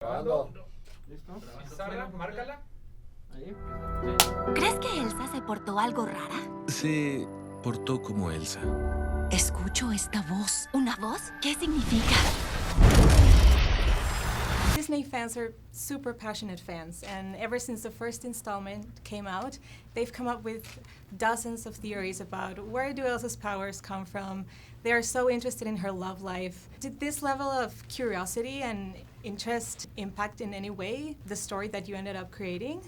Grabando. ¿Listo? Sara, márcala. Ahí. ¿Crees que Elsa se portó algo rara? Se portó como Elsa. Escucho esta voz. ¿Una voz? ¿Qué significa? Disney fans are super passionate fans, and ever since the first installment came out, they've come up with dozens of theories about where do Elsa's powers come from. They are so interested in her love life. Did this level of curiosity and interest impact in any way the story that you ended up creating?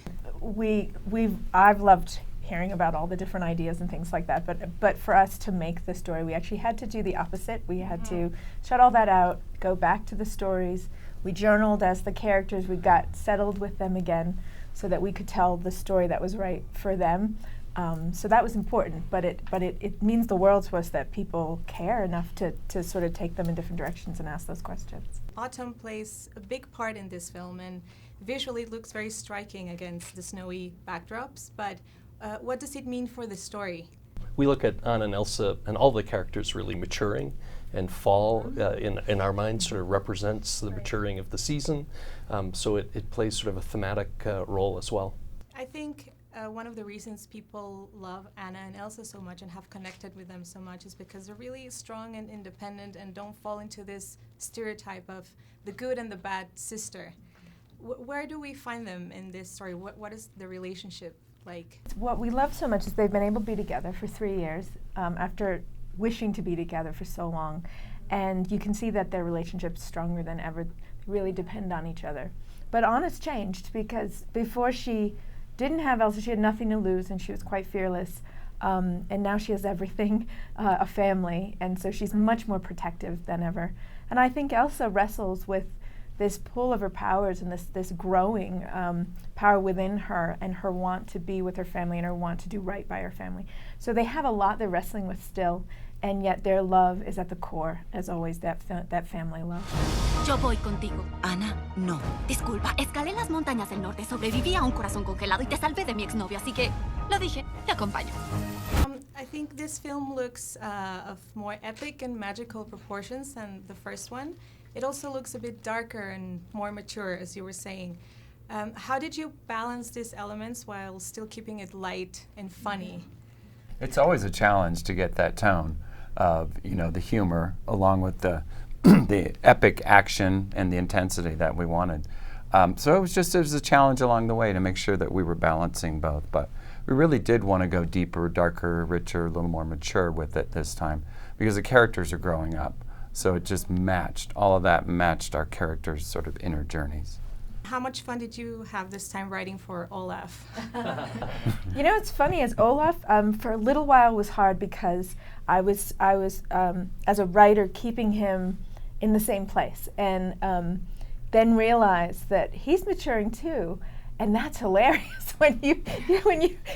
I've loved hearing about all the different ideas and things like that, but for us to make the story, we actually had to do the opposite. We had to shut all that out, go back to the stories. We journaled as the characters. We got settled with them again so that we could tell the story that was right for them. So that was important, but it means the world to us that people care enough to sort of take them in different directions and ask those questions. Autumn plays a big part in this film, and visually it looks very striking against the snowy backdrops, but what does it mean for the story? We look at Anna and Elsa and all the characters really maturing, and fall in our minds sort of represents the maturing of the season, so it plays sort of a thematic role as well. I think one of the reasons people love Anna and Elsa so much and have connected with them so much is because they're really strong and independent and don't fall into this stereotype of the good and the bad sister. Where do we find them in this story? What is the relationship like? What we love so much is they've been able to be together for 3 years after wishing to be together for so long, and you can see that their relationship's stronger than ever. They really depend on each other. But Anna's changed because before she didn't have Elsa, she had nothing to lose and she was quite fearless, and now she has everything, a family, and so she's much more protective than ever. And I think Elsa wrestles with this pull of her powers and this growing power within her, and her want to be with her family and her want to do right by her family. So they have a lot they're wrestling with still, and yet their love is at the core, as always, that family love. Yo voy contigo. Ana, no. Disculpa, escalé las montañas del norte, sobreviví a un corazón congelado y te salvé de mi exnovio, así que lo dije, te acompaño. I think this film looks of more epic and magical proportions than the first one. It also looks a bit darker and more mature, as you were saying. How did you balance these elements while still keeping it light and funny? It's always a challenge to get that tone of, the humor along with the the epic action and the intensity that we wanted. So it was a challenge along the way to make sure that we were balancing both. But we really did want to go deeper, darker, richer, a little more mature with it this time because the characters are growing up. So it just all of that matched our characters' sort of inner journeys. How much fun did you have this time writing for Olaf? It's funny, as Olaf, for a little while was hard because I was as a writer keeping him in the same place, and then realized that he's maturing too, and that's hilarious when you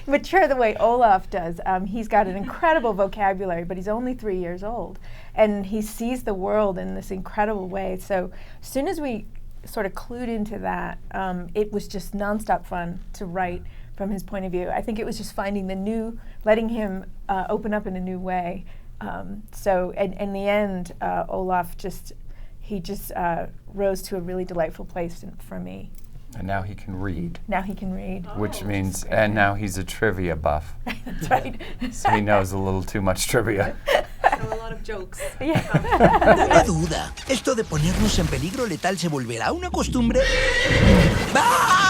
mature the way Olaf does. He's got an incredible vocabulary, but he's only 3 years old, and he sees the world in this incredible way. So as soon as we sort of clued into that, it was just nonstop fun to write from his point of view. I think it was just finding letting him open up in a new way. So in the end, Olaf just rose to a really delightful place for me. And now he can read. Now he can read. Which means, and now he's a trivia buff. That's right. So he knows a little too much trivia. So a lot of jokes. Yeah. Una duda. ¿Esto de ponernos en peligro letal se volverá una costumbre? ¡Ah!